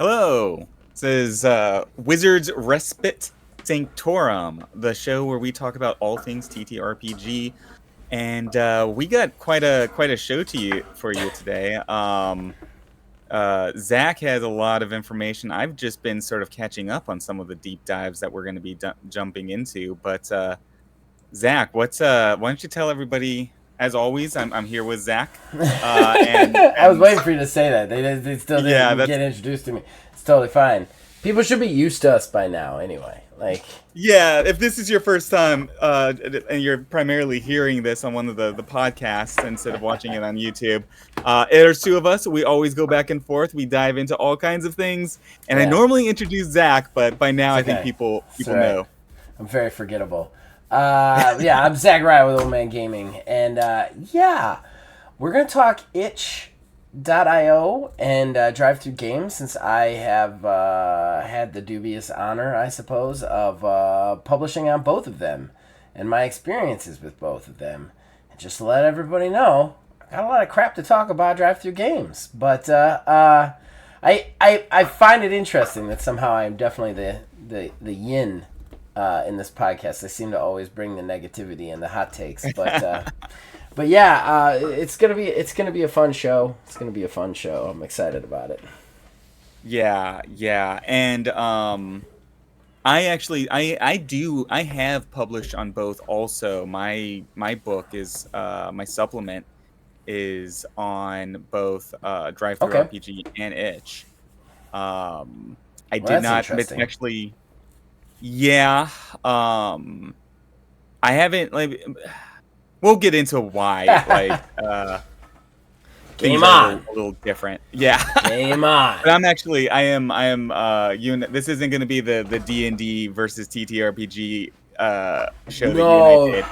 Hello. This is Wizards Respite Sanctorum, the show where we talk about all things TTRPG, and we got quite a show for you today. Zach has a lot of information. I've just been sort of catching up on some of the deep dives that we're going to be jumping into. But Zach, why don't you tell everybody? As always, I'm here with Zach, and I was waiting for you to say that. They still yeah, didn't that's get introduced to me. It's totally fine. People should be used to us by now, anyway. Yeah, if this is your first time and you're primarily hearing this on one of the podcasts instead of watching it on YouTube, there's two of us. We always go back and forth. We dive into all kinds of things. And I Yeah, normally introduce Zach, but by now it's I think okay. It's people all right. know. I'm very forgettable. Yeah, I'm Zach Rye with Old Man Gaming, and yeah, we're gonna talk itch.io and drive through games since I have had the dubious honor, I suppose, of publishing on both of them and my experiences with both of them. And just to let everybody know, I got a lot of crap to talk about drive through games, but I find it interesting that somehow I'm definitely the yin in this podcast. I seem to always bring the negativity and the hot takes, but yeah, it's gonna be a fun show. It's gonna be a fun show. I'm excited about it. Yeah. And I have published on both also. My book is my supplement is on both Drive Through Okay, RPG and Itch. I well did that's not. It's interesting. actually, yeah. I haven't like. We'll get into why things Game are on, a little different. Yeah. game on. But I am this isn't going to be the D&D versus TTRPG show that you and I No, did.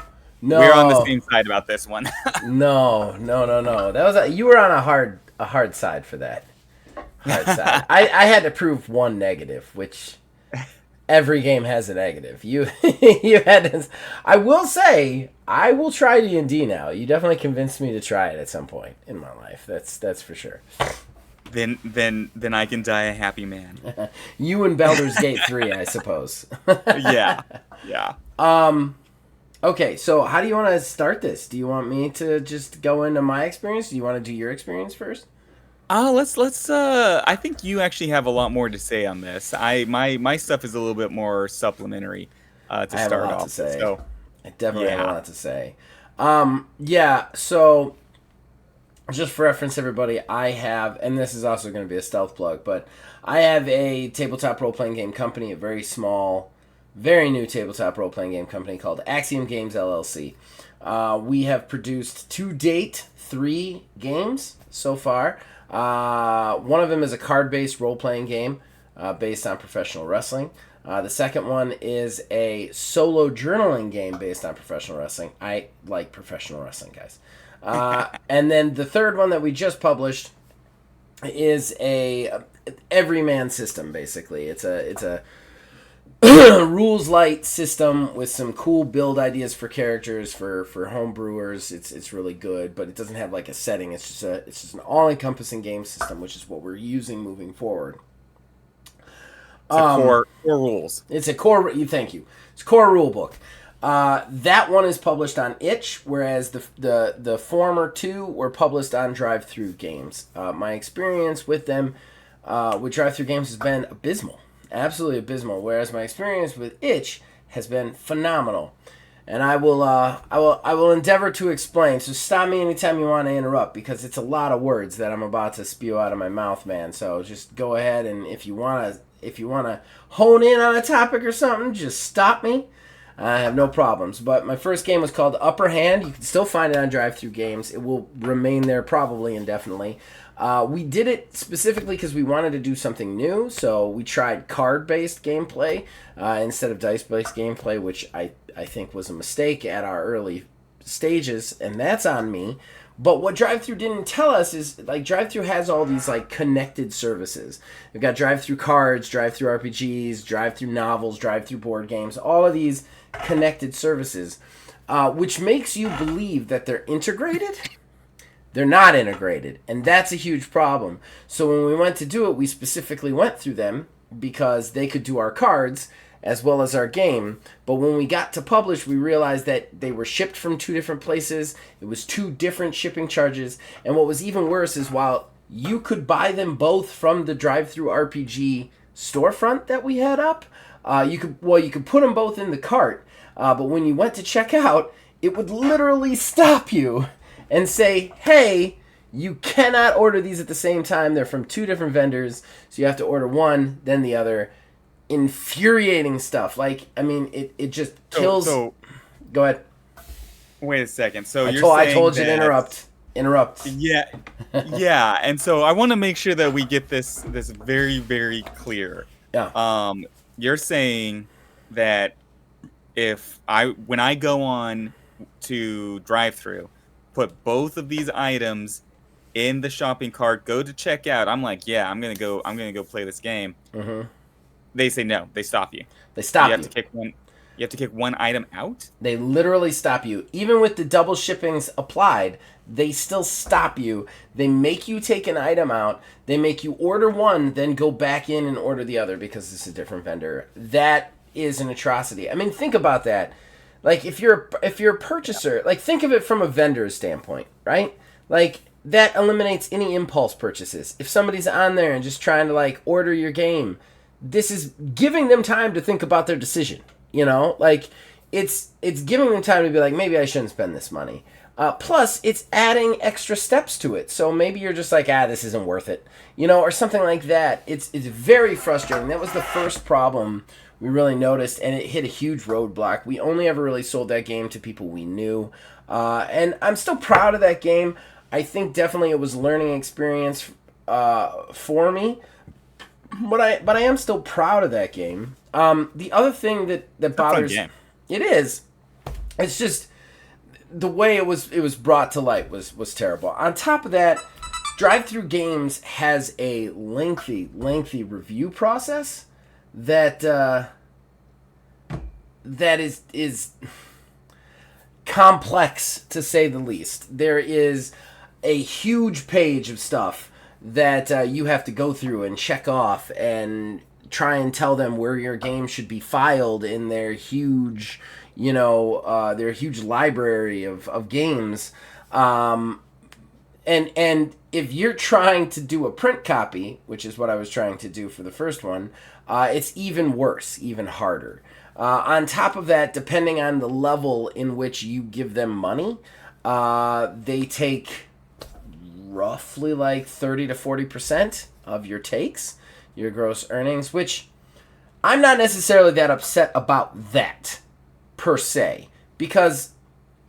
We're on the no, same side about this one. no. That was you were on a hard side for that. Hard side. I had to prove one negative, which every game has a negative. You you had to. I will say I will try D&D now. You definitely convinced me to try it at some point in my life. That's for sure. Then I can die a happy man. You and Baldur's Gate 3, I suppose. Yeah. Yeah. Okay, so how do you want to start this? Do you want me to just go into my experience? Do you want to do your experience first? Let's I think you actually have a lot more to say on this. My stuff is a little bit more supplementary to I have a start lot to off with. say. So, I definitely have a yeah. lot to say. Yeah, so just for reference, everybody, I have, and this is also going to be a stealth plug, but I have a tabletop role playing game company, a very small, very new tabletop role playing game company called Axiom Games LLC. We have produced to date 3 games so far. One of them is a card based role playing game based on professional wrestling. The second one is a solo journaling game based on professional wrestling. I like professional wrestling, guys. And then the third one that we just published is a everyman system. Basically, it's a rules light system with some cool build ideas for characters for home brewers. It's really good, but it doesn't have like a setting. It's just an all encompassing game system, which is what we're using moving forward. It's a core rules. It's a core. Thank you. It's a core rule book. That one is published on Itch, whereas the former 2 were published on Drive Through Games. My experience with them, with Drive Through Games, has been abysmal, absolutely abysmal. Whereas my experience with Itch has been phenomenal, and I will endeavor to explain. So stop me anytime you want to interrupt, because it's a lot of words that I'm about to spew out of my mouth, man. So just go ahead, and if you wanna hone in on a topic or something, just stop me. I have no problems. But my first game was called Upper Hand. You can still find it on Drive Through Games. It will remain there probably indefinitely. We did it specifically because we wanted to do something new. So we tried card-based gameplay instead of dice-based gameplay, which I think was a mistake at our early stages, and that's on me. But what Drive-Thru didn't tell us is, like, Drive-Thru has all these, like, connected services. We've got Drive-Thru cards, Drive-Thru RPGs, Drive-Thru novels, Drive-Thru board games, all of these connected services, which makes you believe that they're integrated, They're not integrated, and that's a huge problem. So when we went to do it, we specifically went through them because they could do our cards as well as our game. But when we got to publish, we realized that they were shipped from two different places. It was two different shipping charges, and what was even worse is while you could buy them both from the Drive-Thru RPG storefront that we had up, you could put them both in the cart, but when you went to check out, it would literally stop you and say, hey, you cannot order these at the same time. They're from two different vendors, so you have to order one, then the other. Infuriating stuff. Like, I mean, it just kills. Go ahead. Wait a second. So I told you to interrupt. Yeah, yeah. And so I want to make sure that we get this very, very clear. Yeah. You're saying that when I go on to Drive-Thru, put both of these items in the shopping cart, go to checkout. I'm like, yeah, I'm gonna go play this game. Mm-hmm. They say no. They stop you. They stop you. You have to kick one. You have to kick one item out. They literally stop you. Even with the double shippings applied, they still stop you. They make you take an item out. They make you order one, then go back in and order the other because it's a different vendor. That is an atrocity. I mean, think about that. Like, if you're a purchaser, like, think of it from a vendor's standpoint, right? Like, that eliminates any impulse purchases. If somebody's on there and just trying to, like, order your game, this is giving them time to think about their decision. You know, like, it's giving them time to be like, maybe I shouldn't spend this money. Plus, it's adding extra steps to it. So maybe you're just like, this isn't worth it, you know, or something like that. It's very frustrating. That was the first problem we really noticed, and it hit a huge roadblock. We only ever really sold that game to people we knew, and I'm still proud of that game. I think definitely it was a learning experience for me, but I am still proud of that game. The other thing that bothers it's just the way it was brought to light was terrible. On top of that, Drive-Thru Games has a lengthy review process that is complex, to say the least. There is a huge page of stuff that you have to go through and check off and try and tell them where your game should be filed in their huge, their huge library of games. And if you're trying to do a print copy, which is what I was trying to do for the first one, it's even worse, even harder. On top of that, depending on the level in which you give them money, they take roughly like 30 to 40% of your takes, your gross earnings, which I'm not necessarily that upset about that per se, because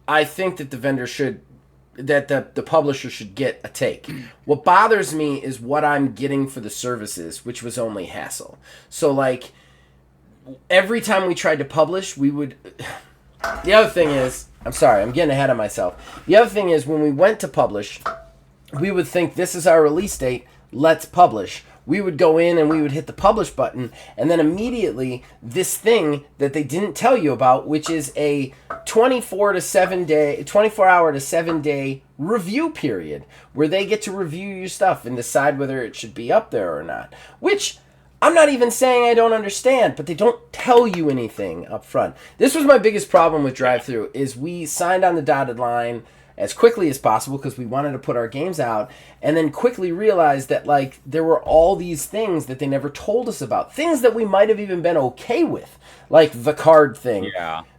I think that the publisher should get a take. What bothers me is what I'm getting for the services, which was only hassle. So, like, every time we tried to publish, we would... The other thing is... I'm sorry, I'm getting ahead of myself. The other thing is, when we went to publish, we would think, this is our release date, let's publish. We would go in and we would hit the publish button, and then immediately this thing that they didn't tell you about, which is a 24 hour to 7 day review period where they get to review your stuff and decide whether it should be up there or not. Which I'm not even saying I don't understand, but they don't tell you anything up front. This was my biggest problem with Drive-Thru, is we signed on the dotted line as quickly as possible because we wanted to put our games out, and then quickly realized that, like, there were all these things that they never told us about, things that we might have even been okay with, like the card thing,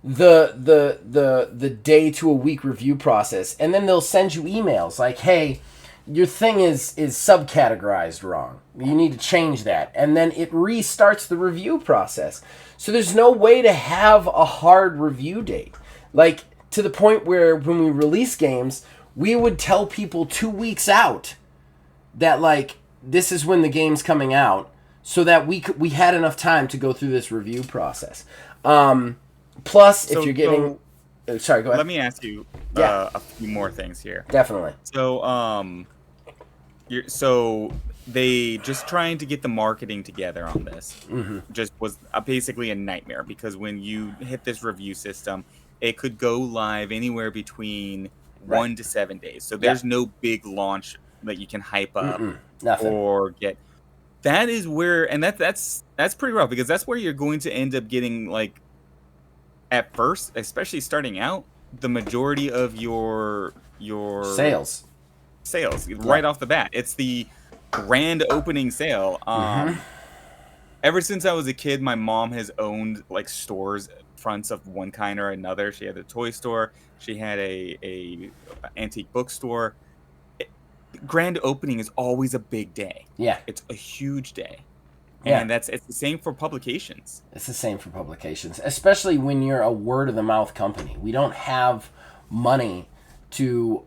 the day to a week review process, and then they'll send you emails like, hey, your thing is subcategorized wrong, you need to change that, and then it restarts the review process. So there's no way to have a hard review date, like, to the point where when we release games, we would tell people 2 weeks out that, like, this is when the game's coming out, so that we had enough time to go through this review process. Plus, if you're getting... sorry, go ahead. Let me ask you a few more things here. Definitely. So, so they just trying to get the marketing together on this just was basically a nightmare, because when you hit this review system, it could go live anywhere between Right. 1 to 7 days. So Yeah. there's no big launch that you can hype up Mm-mm. Nothing. or get. That is where, and that's pretty rough because that's where you're going to end up getting like at first, especially starting out, the majority of your Sales. sales Yeah. right off the bat. It's the grand opening sale. Mm-hmm. Ever since I was a kid, my mom has owned like stores fronts of one kind or another. She had a toy store. She had a antique bookstore. It- Grand opening is always a big day. Yeah. It's a huge day, Yeah. and it's the same for publications. It's the same for publications, especially when you're a word of the mouth company. We don't have money to,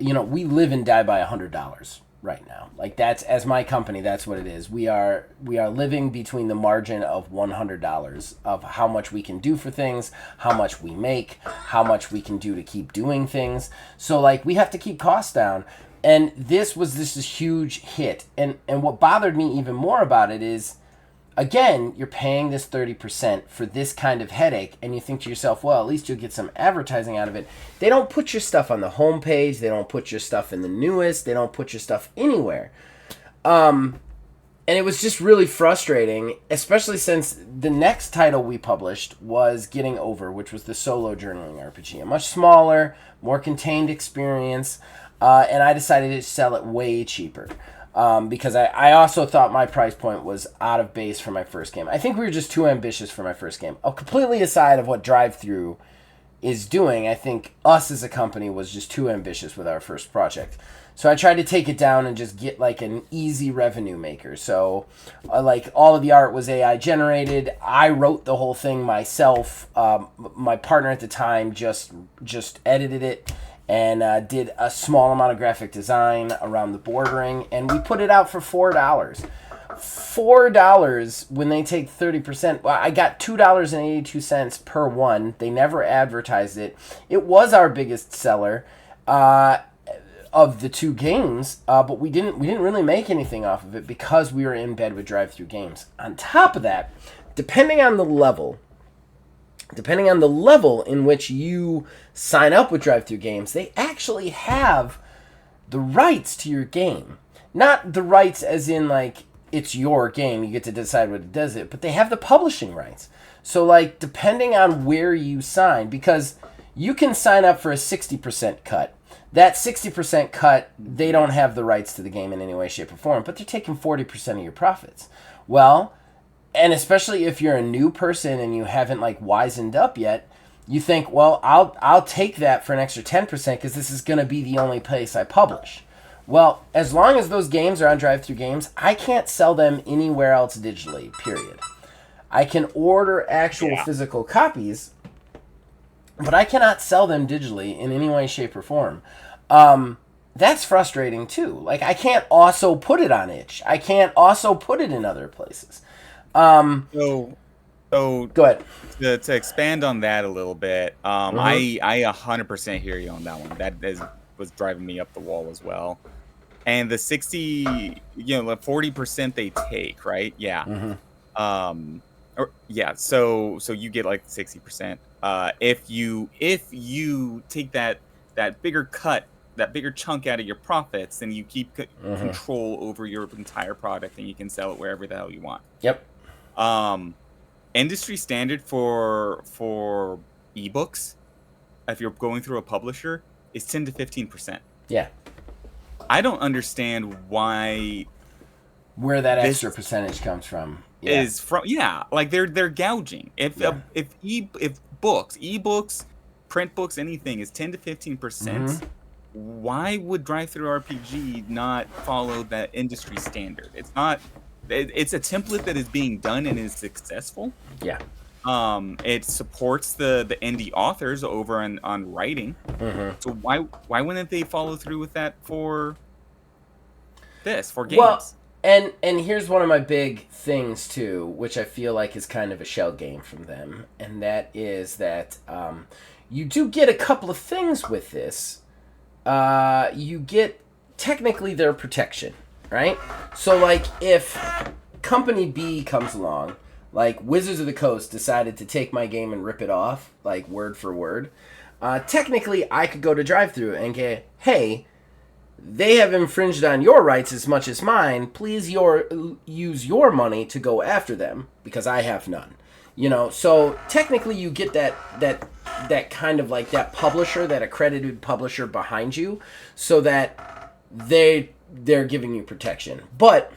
we live and die by $100 right now. Like that's as my company, that's what it is. We are living between the margin of $100 of how much we can do for things, how much we make, how much we can do to keep doing things. So like we have to keep costs down. And this is huge hit. And what bothered me even more about it is again, you're paying this 30% for this kind of headache, and you think to yourself, well, at least you'll get some advertising out of it. They don't put your stuff on the homepage. They don't put your stuff in the newest. They don't put your stuff anywhere. And it was just really frustrating, especially since the next title we published was Getting Over, which was the solo journaling RPG. A much smaller, more contained experience, and I decided to sell it way cheaper. Because I also thought my price point was out of base for my first game. I think we were just too ambitious for my first game. Completely aside of what Thru is doing, I think us as a company was just too ambitious with our first project. So I tried to take it down and just get like an easy revenue maker. So like all of the art was AI generated. I wrote the whole thing myself. My partner at the time just edited it and did a small amount of graphic design around the bordering, and we put it out for $4. $4 when they take 30%. Well, I got $2.82 per one. They never advertised it. It was our biggest seller of the two games, but we didn't really make anything off of it because we were in bed with Thru games. On top of that, depending on the level in which you sign up with Thru games, they actually have the rights to your game. Not the rights as in like it's your game, you get to decide what it does it, but they have the publishing rights. So like depending on where you sign, because you can sign up for a 60% cut. That 60% cut, they don't have the rights to the game in any way, shape, or form, but they're taking 40% of your profits. Well, and especially if you're a new person and you haven't like wisened up yet, you think, well, I'll take that for an extra 10% because this is going to be the only place I publish. Well, as long as those games are on Thru games, I can't sell them anywhere else digitally, period. I can order actual physical copies, but I cannot sell them digitally in any way, shape, or form. That's frustrating too. Like I can't also put it on itch. I can't also put it in other places. So Go ahead. to expand on that a little bit, I 100% hear you on that one. Was driving me up the wall as well. And the 60, like 40% they take, right? Yeah. So you get like 60%. If you take that bigger cut, that bigger chunk out of your profits, then you keep control over your entire product and you can sell it wherever the hell you want. Yep. Industry standard for ebooks, if you're going through a publisher, is 10 to 15%. Yeah. I don't understand where that extra percentage comes from. Yeah. Is from like they're gouging. If ebooks, print books, anything is 10 to 15%, why would Thru RPG not follow that industry standard? It's not. It's a template that is being done and is successful. Yeah. It supports the indie authors over on writing. So why wouldn't they follow through with that for games? Well, and here's one of my big things too, which I feel like is kind of a shell game from them, and that is that you do get a couple of things with this. You get technically their protection, right? So like if Company B comes along, like Wizards of the Coast decided to take my game and rip it off, like word for word, Technically, I could go to drive-thru and get, hey, they have infringed on your rights as much as mine. Please use your money to go after them because I have none. So technically you get that kind of like that publisher, that accredited publisher behind you, so that they're giving you protection. But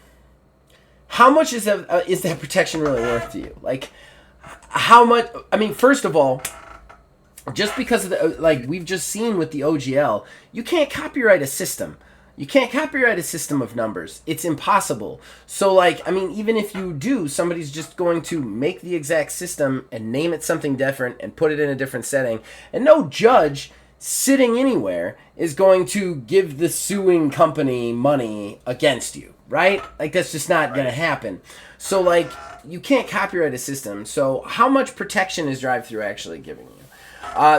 how much is that protection really worth to you? Like, how much? I mean, first of all, just because of like we've just seen with the OGL, you can't copyright a system. You can't copyright a system of numbers. It's impossible. So, like, I mean, even if you do, somebody's just going to make the exact system and name it something different and put it in a different setting. And no judge sitting anywhere is going to give the suing company money against you, right? Like, that's just not going to happen. So, like, you can't copyright a system. So, how much protection is drive-thru actually giving you?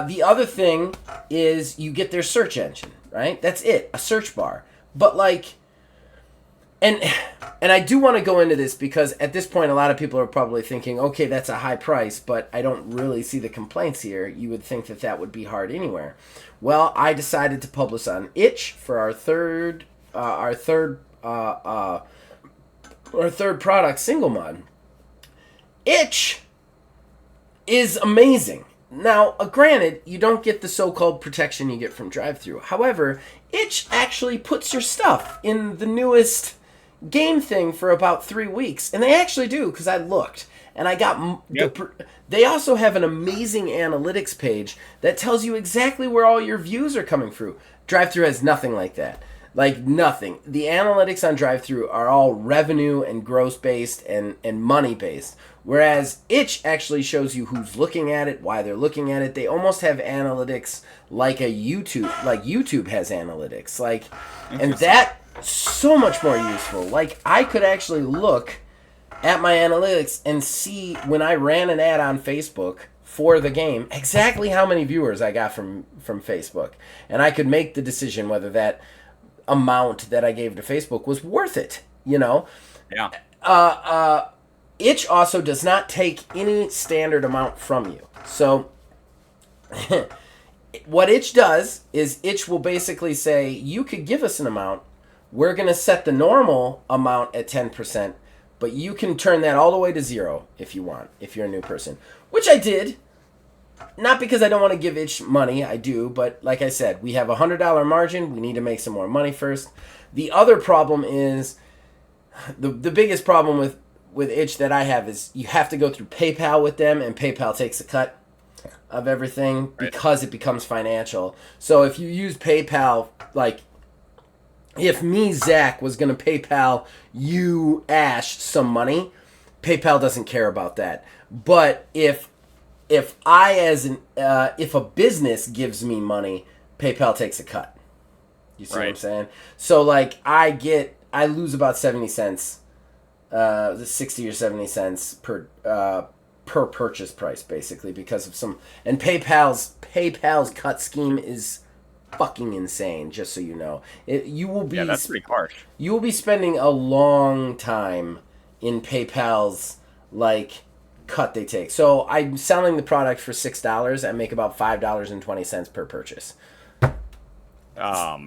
The other thing is you get their search engine, right? That's it, a search bar. But like, and I do want to go into this because at this point a lot of people are probably thinking, okay, that's a high price, but I don't really see the complaints here. You would think that would be hard anywhere. Well, I decided to publish on Itch for our third product, Single Mod. Itch is amazing. Now, granted, you don't get the so-called protection you get from drive-thru. However, Itch actually puts your stuff in the newest game thing for about 3 weeks. And they actually do, because I looked. And I got... Yep. They also have an amazing analytics page that tells you exactly where all your views are coming through. Drive-thru has nothing like that. Like, nothing. The analytics on drive-thru are all revenue and gross-based and money-based. Whereas Itch actually shows you who's looking at it, why they're looking at it. They almost have analytics like YouTube has analytics. Like, and that's so much more useful. Like, I could actually look at my analytics and see when I ran an ad on Facebook for the game exactly how many viewers I got from Facebook. And I could make the decision whether that amount that I gave to Facebook was worth it, Yeah. Itch also does not take any standard amount from you. So what Itch does is Itch will basically say, you could give us an amount. We're going to set the normal amount at 10%, but you can turn that all the way to 0 if you want, if you're a new person. Which I did. Not because I don't want to give Itch money, I do, but like I said, we have a $100 margin. We need to make some more money first. The other problem is, the biggest problem with Itch that I have is you have to go through PayPal with them, and PayPal takes a cut of everything because it becomes financial. So if you use PayPal, like, if me, Zach, was going to PayPal you, Ash, some money, PayPal doesn't care about that. But if a business gives me money, PayPal takes a cut. You see what I'm saying? So like I lose about 70 cents, 60 or 70 cents per purchase price, basically, because of some. And PayPal's cut scheme is fucking insane. Just so you know, you will be. Yeah, that's pretty harsh. You will be spending a long time in PayPal's cut they take. So I'm selling the product for $6. I make about $5.20 per purchase.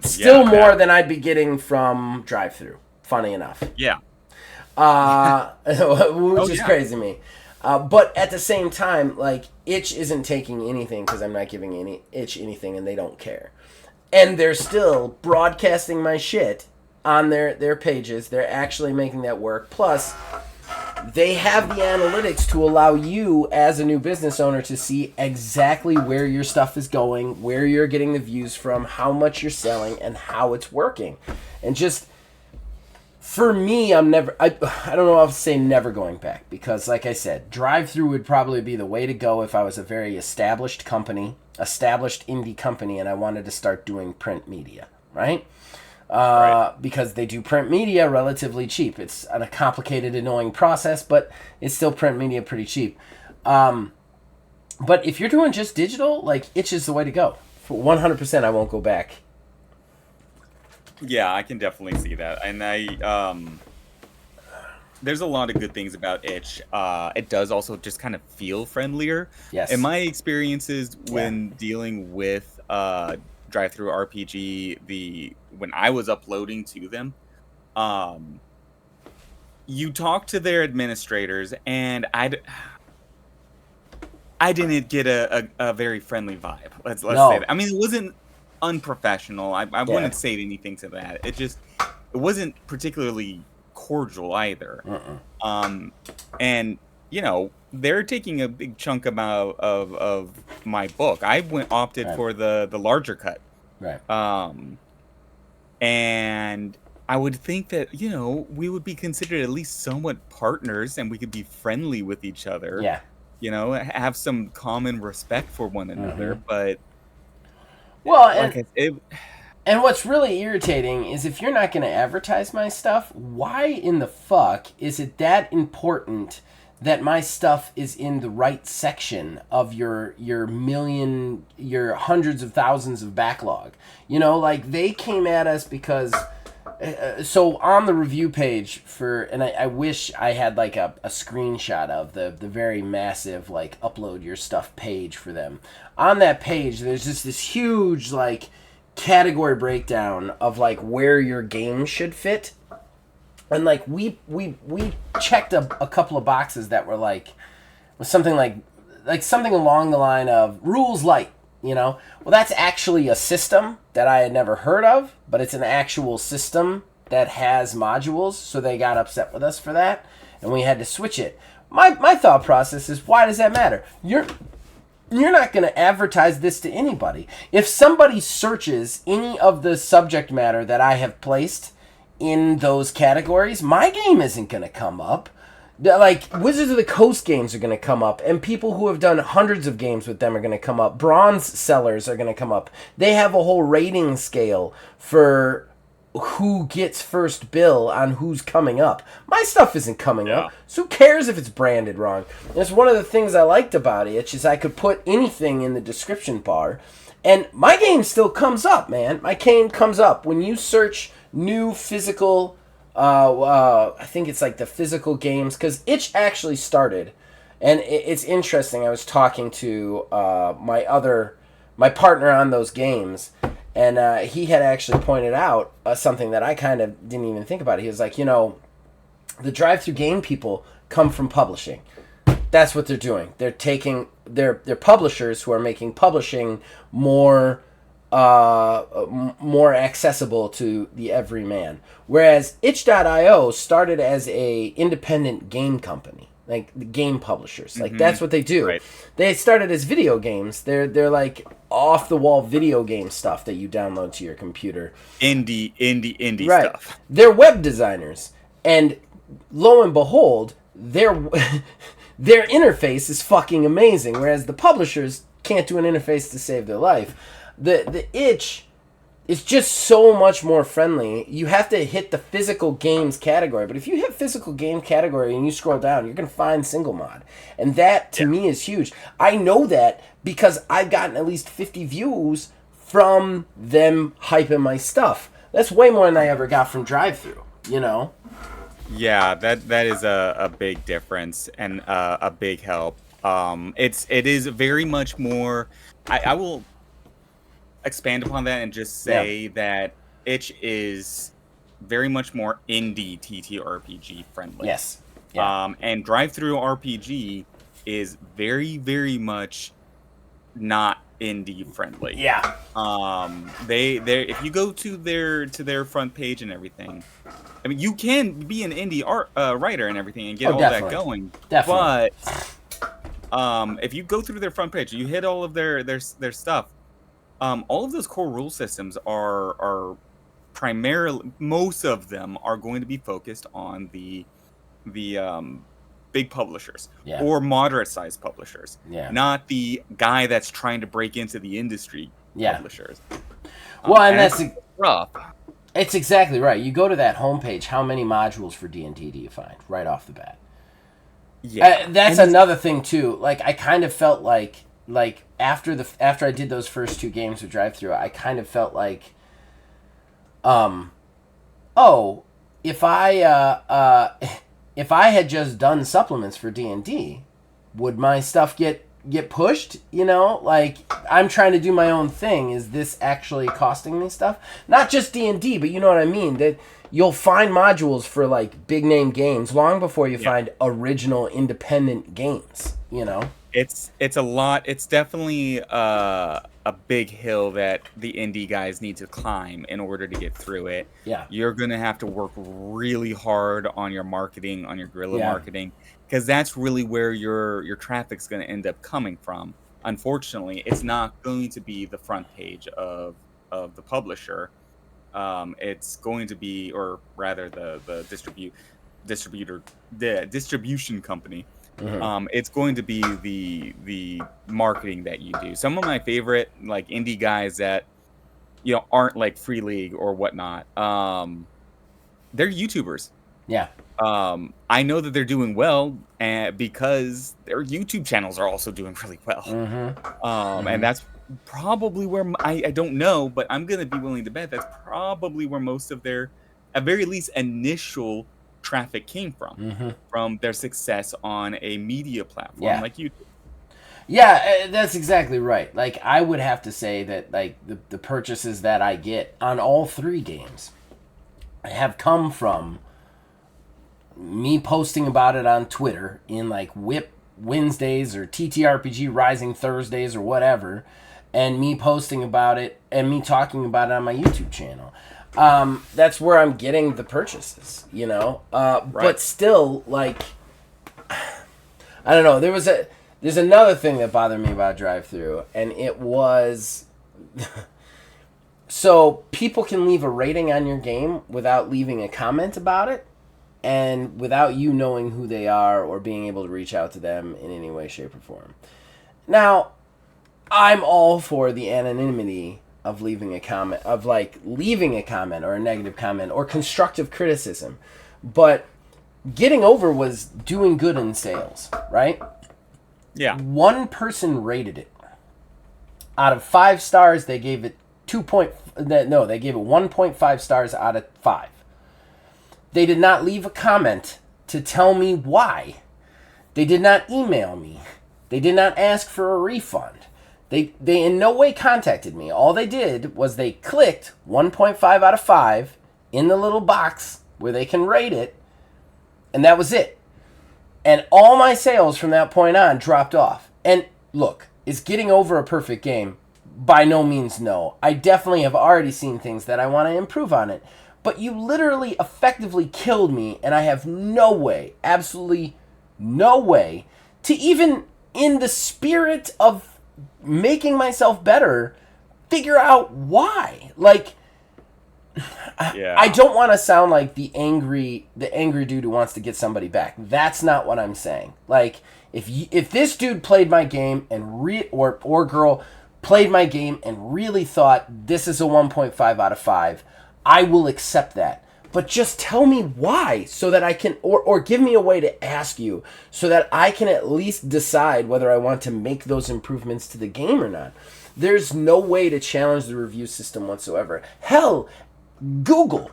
Still more than I'd be getting from drive-thru. Funny enough. Yeah. Which is crazy to me. But at the same time, like, Itch isn't taking anything because I'm not giving Itch anything, and they don't care. And they're still broadcasting my shit on their pages. They're actually making that work. Plus, they have the analytics to allow you as a new business owner to see exactly where your stuff is going, where you're getting the views from, how much you're selling, and how it's working. And just, for me, I don't know if I'll say never going back, because like I said, drive-thru would probably be the way to go if I was a very established indie company, and I wanted to start doing print media, right? Because they do print media relatively cheap. It's a complicated, annoying process, but it's still print media pretty cheap. But if you're doing just digital, like, Itch is the way to go. For 100%, I won't go back. Yeah, I can definitely see that. And there's a lot of good things about itch. It does also just kind of feel friendlier. In Yes. my experiences Yeah. when dealing with drive through RPG, the when I was uploading to them, um you talk to their administrators, and I didn't get a very friendly vibe. Let's say No. that. I mean, it wasn't unprofessional. I Yeah. wouldn't say anything to that. It wasn't particularly cordial either. Mm-mm. Um, and they're taking a big chunk of my book. I went opted Right. for the larger cut. Right. Um, and I would think that, we would be considered at least somewhat partners, and we could be friendly with each other, Yeah. have some common respect for one Mm-hmm. another. But Well, like I said, and what's really irritating is if you're not going to advertise my stuff, why in the fuck is it that important that my stuff is in the right section of your hundreds of thousands of backlog? Like they came at us because so on the review page and I wish I had like a screenshot of the very massive like upload your stuff page for them. On that page there's just this huge like category breakdown of like where your game should fit, and like we checked a couple of boxes that were like something like something along the line of rules light. Well, that's actually a system that I had never heard of, but it's an actual system that has modules, so they got upset with us for that and we had to switch it. My thought process is, why does that matter? You're not going to advertise this to anybody. If somebody searches any of the subject matter that I have placed in those categories, my game isn't going to come up. Like, Wizards of the Coast games are going to come up, and people who have done hundreds of games with them are going to come up. Bronze sellers are going to come up. They have a whole rating scale for who gets first bill on who's coming up. My stuff isn't coming yeah. up, so who cares if it's branded wrong? And it's one of the things I liked about it, is I could put anything in the description bar, and my game still comes up, man. My game comes up. When you search new physical, I think it's like the physical games, because itch actually started, and it's interesting. I was talking to my partner on those games, and he had actually pointed out something that I kind of didn't even think about. He was like, the drive-through game people come from publishing. That's what they're doing. They're taking they're publishers who are making publishing more more accessible to the everyman. Whereas itch.io started as a independent game company, like the game publishers. Like that's what they do. Right. They started as video games. They're like off the wall video game stuff that you download to your computer. Indie Right. stuff. They're web designers, and lo and behold, their their interface is fucking amazing. Whereas the publishers can't do an interface to save their life. The itch is just so much more friendly. You have to hit the physical games category, but if you hit physical game category and you scroll down, you're gonna find single mod, and that to me is huge. I know that because I've gotten at least 50 views from them hyping my stuff. That's way more than I ever got from drive-through. Yeah, that is a big difference and a big help. It is very much more. I will expand upon that and just say that itch is very much more indie TTRPG friendly. Yes. Yeah. And drive through RPG is very, very much not indie friendly. Yeah. They if you go to their front page and everything, I mean, you can be an indie writer and everything and get all definitely. that going. Definitely. But if you go through their front page, you hit all of their stuff. All of those core rule systems are primarily, most of them are going to be focused on the big publishers or moderate sized publishers, not the guy that's trying to break into the industry publishers. Well, and that's rough. It's exactly right. You go to that homepage, how many modules for D&D do you find right off the bat? Yeah, that's another thing too. Like I kind of felt like after I did those first two games with drive-through, I kind of felt like, if I if I had just done supplements for D&D, would my stuff get pushed? You know, like, I'm trying to do my own thing. Is this actually costing me stuff? Not just D&D, but you know what I mean. That you'll find modules for like big name games long before you Yeah. find original independent games. You know. It's a lot. It's definitely a big hill that the indie guys need to climb in order to get through it. Yeah. You're gonna have to work really hard on your marketing, on your guerrilla Yeah. marketing, because that's really where your traffic's gonna end up coming from. Unfortunately, it's not going to be the front page of the publisher. It's going to be, or rather, the distributor, the distribution company. Mm-hmm. It's going to be the marketing that you do. Some of my favorite like indie guys that aren't like Free League or whatnot. They're YouTubers. Yeah. I know that they're doing well, and because their YouTube channels are also doing really well. Mm-hmm. And Mm-hmm. that's probably where I don't know, but I'm gonna be willing to bet that's probably where most of their, at very least, initial traffic came Mm-hmm. from their success on a media platform Yeah. like YouTube. Yeah, that's exactly right. Like, I would have to say that, like, the purchases that I get on all three games have come from me posting about it on Twitter in, like, Whip Wednesdays or TTRPG Rising Thursdays or whatever, and me posting about it and me talking about it on my YouTube channel. That's where I'm getting the purchases, you know? Right. But still, like, I don't know. There's another thing that bothered me about drive-through, and it was so people can leave a rating on your game without leaving a comment about it, and without you knowing who they are or being able to reach out to them in any way, shape, or form. Now, I'm all for the anonymity of leaving a comment, of like leaving a comment or a negative comment or constructive criticism, but getting over was doing good in sales, right? Yeah. One person rated it. Out of 5 stars, they gave it 1.5 stars out of 5. They did not leave a comment to tell me why. They did not email me. They did not ask for a refund. They in no way contacted me. All they did was they clicked 1.5 out of 5 in the little box where they can rate it, and that was it. And all my sales from that point on dropped off. And look, is getting over a perfect game? By no means no. I definitely have already seen things that I want to improve on it. But you literally effectively killed me, and I have no way, absolutely no way, to even, in the spirit of making myself better, figure out why. Like, Yeah. I don't want to sound like the angry dude who wants to get somebody back. That's not what I'm saying. Like, if this dude played my game and or girl played my game and really thought this is a 1.5 out of 5, I will accept that. But just tell me why, so that I can, or give me a way to ask you, so that I can at least decide whether I want to make those improvements to the game or not. There's no way to challenge the review system whatsoever. Hell, Google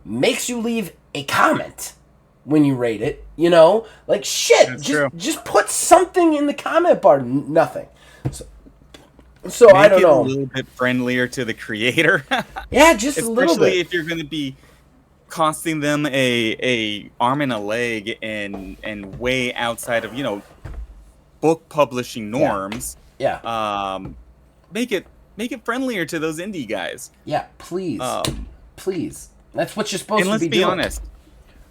makes you leave a comment when you rate it. You know, like, shit. That's true. Just put something in the comment bar. Nothing. So Make I don't it know. a little bit friendlier to the creator. Yeah, just a little Especially bit. if you're going to be costing them a arm and a leg and way outside of book publishing norms. Yeah. Make it friendlier to those indie guys. Yeah, please. Um, Please. That's what you're supposed and to let's be be doing. honest,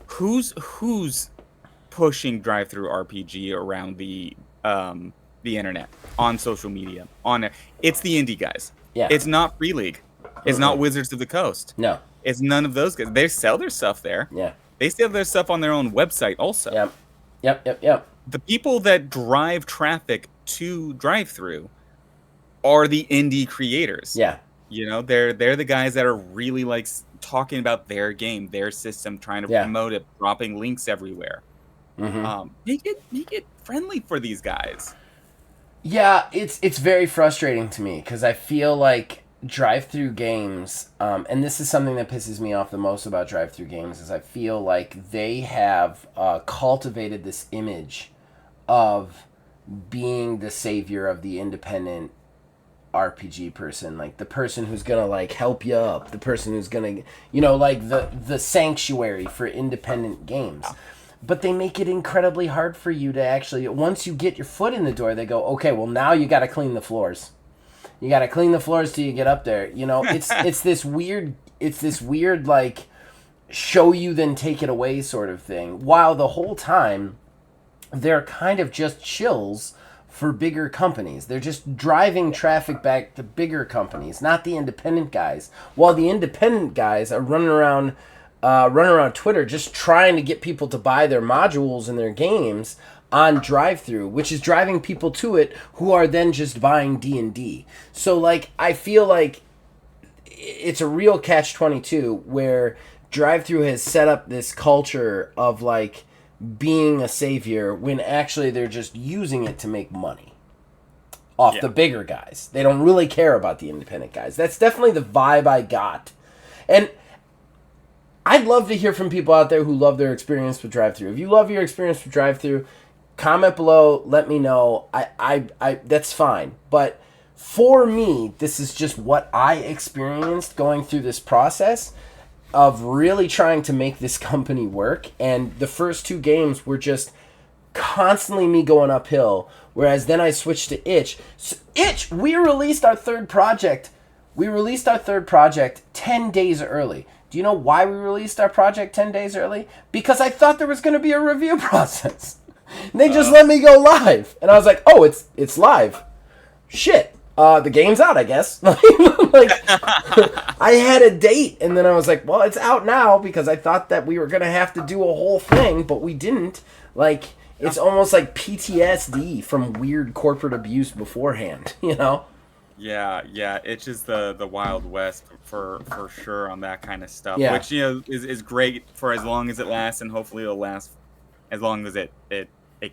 who's pushing drive-through RPG around the internet, on social media, it's the indie guys. Yeah. It's not Free League. It's not Wizards of the Coast. No. It's none of those guys. They sell their stuff there. Yeah. They sell their stuff on their own website also. Yep. The people that drive traffic to drive-through are the indie creators. Yeah. They're the guys that are really like talking about their game, their system, trying to promote it, dropping links everywhere. Make it friendly for these guys. Yeah, it's very frustrating to me because I feel like drive-through games, and this is something that pisses me off the most about drive-through games, is I feel like they have cultivated this image of being the savior of the independent RPG person, like the person who's gonna like help you up, the person who's gonna, like the sanctuary for independent games. But they make it incredibly hard for you to actually, once you get your foot in the door, they go, okay, well now you got to clean the floors. You got to clean the floors till you get up there. It's this weird like show you then take it away sort of thing. While the whole time they're kind of just chills for bigger companies. They're just driving traffic back to bigger companies, not the independent guys. While the independent guys are running around Twitter just trying to get people to buy their modules and their games on drive-through, which is driving people to it who are then just buying D&D. So like I feel like it's a real catch-22 where drive-through has set up this culture of like being a savior when actually they're just using it to make money off the bigger guys. They don't really care about the independent guys. That's definitely the vibe I got. And I'd love to hear from people out there who love their experience with drive-through. If you love your experience with drive-through, comment below, let me know. I that's fine. But for me, this is just what I experienced going through this process of really trying to make this company work. And the first two games were just constantly me going uphill. Whereas then I switched to Itch. So Itch, we released our third project. We released our third project 10 days early. Do you know why we released our project 10 days early? Because I thought there was going to be a review process. And they just let me go live. And I was like, oh, it's live. Shit. The game's out, I guess. Like, I had a date, and then I was like, well, it's out now because I thought that we were going to have to do a whole thing, but we didn't. Like, it's almost like PTSD from weird corporate abuse beforehand, Yeah, it's just the Wild West for sure on that kind of stuff. Yeah. Which is great for as long as it lasts, and hopefully it'll last as long as it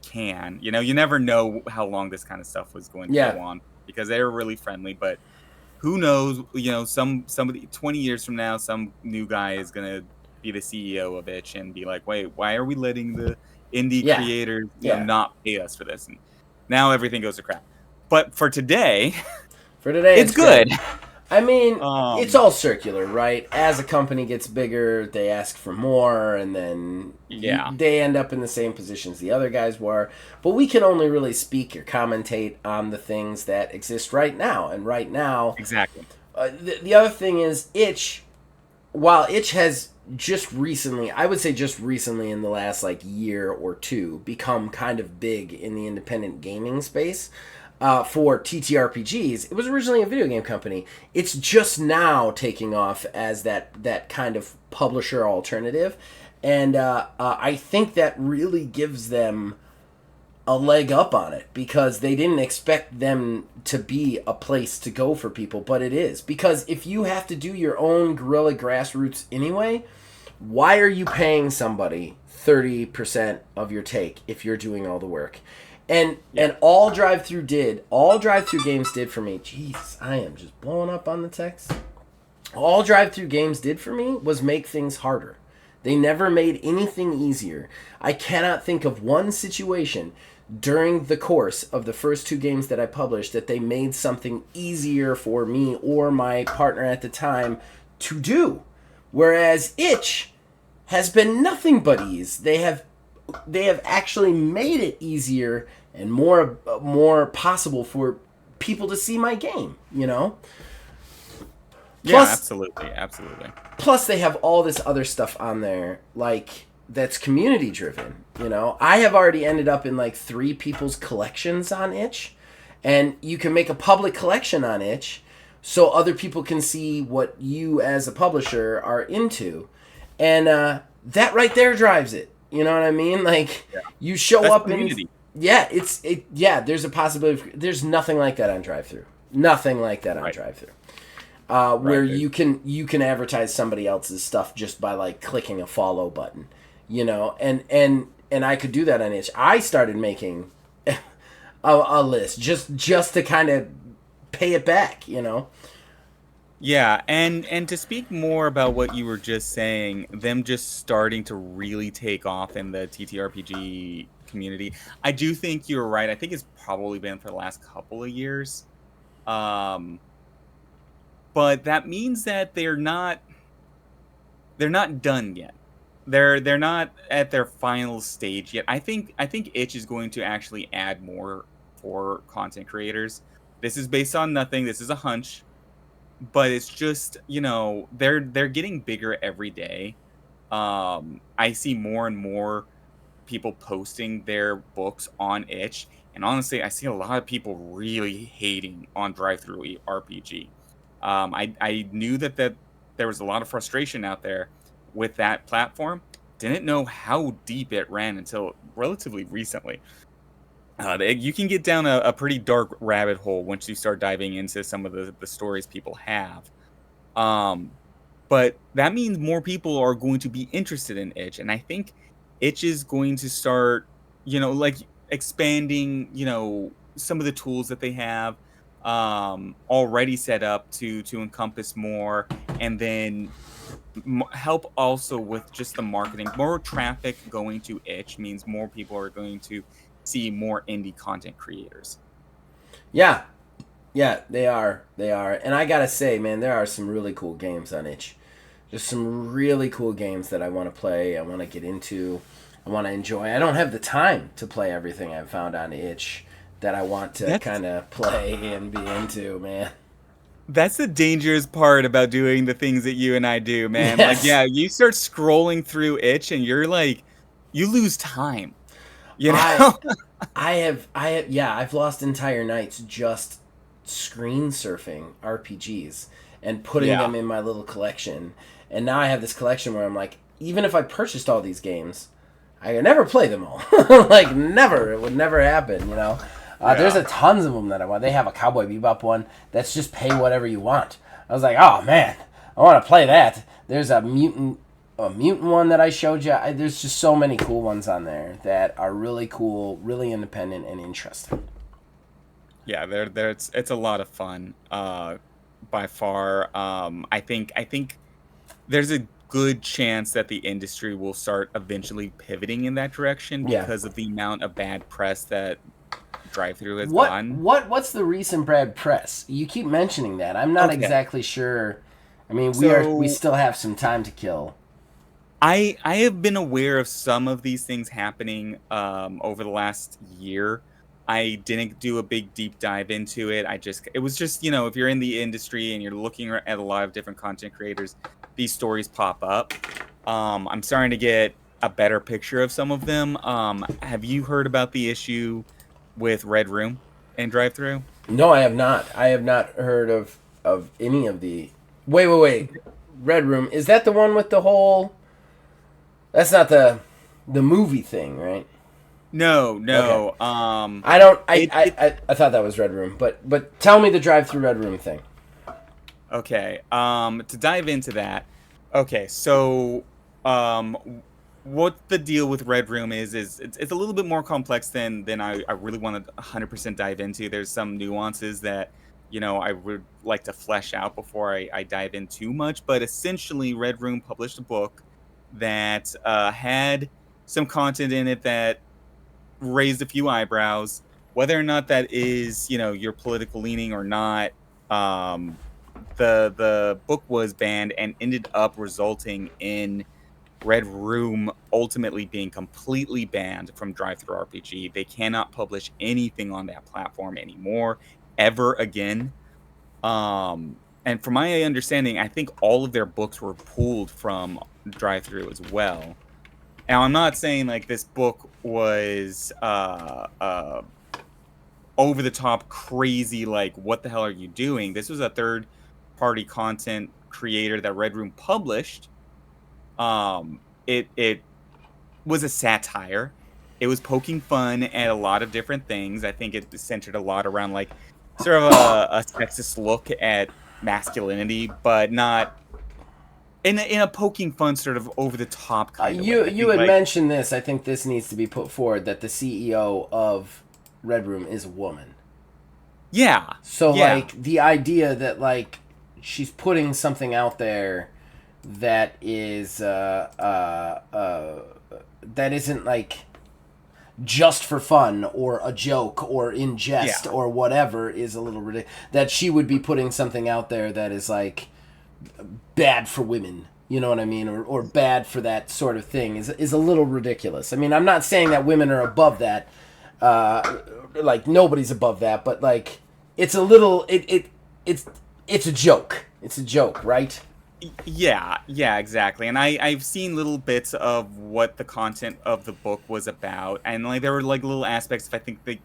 can. You never know how long this kind of stuff was going to go on because they were really friendly. But who knows? Somebody 20 years from now, some new guy is gonna be the CEO of Itch and be like, wait, why are we letting the indie creators not pay us for this? And now everything goes to crap. But for today. It's good. I mean, it's all circular, right? As a company gets bigger, they ask for more, and then they end up in the same positions the other guys were. But we can only really speak or commentate on the things that exist right now. And right now... Exactly. The other thing is, Itch, while Itch has just recently, I would say just recently in the last year or two, become kind of big in the independent gaming space... for TTRPGs, it was originally a video game company. It's just now taking off as that kind of publisher alternative. And I think that really gives them a leg up on it because they didn't expect them to be a place to go for people, but it is. Because if you have to do your own guerrilla grassroots anyway, why are you paying somebody 30% of your take if you're doing all the work? And all drive-through games did for me. Jeez, I am just blowing up on the text. All drive-through games did for me was make things harder. They never made anything easier. I cannot think of one situation during the course of the first two games that I published that they made something easier for me or my partner at the time to do. Whereas Itch has been nothing but ease. They have actually made it easier and more possible for people to see my game, Plus, absolutely. Plus, they have all this other stuff on there, that's community driven, I have already ended up in 3 people's collections on Itch, and you can make a public collection on Itch so other people can see what you as a publisher are into, and that right there drives it. You know what I mean? You show up community. There's a possibility. There's nothing like that on drive-through. Nothing like that on drive-through. Where you can advertise somebody else's stuff just by clicking a follow button, and I could do that on Itch. I started making a list just to kind of pay it back, Yeah, and to speak more about what you were just saying, them just starting to really take off in the TTRPG community. I do think you're right. I think it's probably been for the last couple of years. Um, but that means that they're not done yet. They're not at their final stage yet. I think Itch is going to actually add more for content creators. This is based on nothing. This is a hunch, but it's just, they're getting bigger every day. I see more and more people posting their books on Itch, and honestly, I see a lot of people really hating on Drive-Thru RPG. I knew that there was a lot of frustration out there with that platform. Didn't know how deep it ran until relatively recently. You can get down a pretty dark rabbit hole once you start diving into some of the stories people have. Um, but that means more people are going to be interested in Itch, and I think Itch is going to start, like expanding, some of the tools that they have already set up to encompass more, and then help also with just the marketing. More traffic going to Itch means more people are going to see more indie content creators. Yeah, yeah, they are. They are. And I gotta say, man, there are some really cool games on itch. Just some really cool games that I want to play. I want to get into. I want to enjoy. I don't have the time to play everything I've found on itch that I want to That's kind of play and be into, man. That's the dangerous part about doing the things that you and I do, man. Like, Yes, yeah, you start scrolling through Itch and you're like, you lose time, you I know? yeah, I've lost entire nights just screen surfing RPGs and putting Yeah. them in my little collection. And now I have this collection where I'm like, even if I purchased all these games, I could never play them all. Like never, it would never happen. There's Yeah. a tons of them that I want. They have a Cowboy Bebop one that's just pay whatever you want. I was like, oh man, I want to play that. There's a mutant one that I showed you. There's just so many cool ones on there that are really cool, really independent and interesting. Yeah, it's a lot of fun, by far. I think there's a good chance that the industry will start eventually pivoting in that direction Yeah. because of the amount of bad press that Drive-Thru has What gotten. what what's the recent Brad press? You keep mentioning that. I'm not Okay. exactly sure. I mean, we So still have some time to kill. I have been aware of some of these things happening over the last year. I didn't do a big deep dive into it. It was just, if you're in the industry and you're looking at a lot of different content creators, these stories pop up. I'm starting to get a better picture of some of them. Have you heard about the issue with Red Room and Drive Through? No, I have not. I have not heard of any of the. Wait. Red Room, is that the one with the whole? That's not the movie thing, right? No, Okay. no. I don't. It, it I thought that was Red Room, but tell me the drive-through Red Room thing. Okay. To dive into that. Okay, so what the deal with Red Room is it's a little bit more complex than I really want to 100% dive into. There's some nuances that, I would like to flesh out before I dive in too much, but essentially Red Room published a book that had some content in it that raised a few eyebrows. Whether or not that is, your political leaning or not, um, the book was banned and ended up resulting in Red Room ultimately being completely banned from Drive-Thru RPG. They cannot publish anything on that platform anymore, ever again. And from my understanding, I think all of their books were pulled from Drive-Thru as well. Now, I'm not saying like this book was over the top crazy, like what the hell are you doing? This was a third party content creator that Red Room published. It was a satire. It was poking fun at a lot of different things. I think it centered a lot around like sort of a sexist look at masculinity, but not in a poking fun sort of over the top kind of way. You I you think had like mentioned this. I think this needs to be put forward that the CEO of Red Room is a woman. yeah, So yeah, like the idea that like she's putting something out there that is that isn't like just for fun or a joke or in jest Yeah. or whatever is a little ridiculous. That she would be putting something out there that is like bad for women. You know what I mean? Or bad for that sort of thing is a little ridiculous. I mean, I'm not saying that women are above that. Like nobody's above that, but like it's a little it's a joke. It's a joke, right? Yeah, yeah, exactly. And I've seen little bits of what the content of the book was about, and like there were like little aspects. If I think that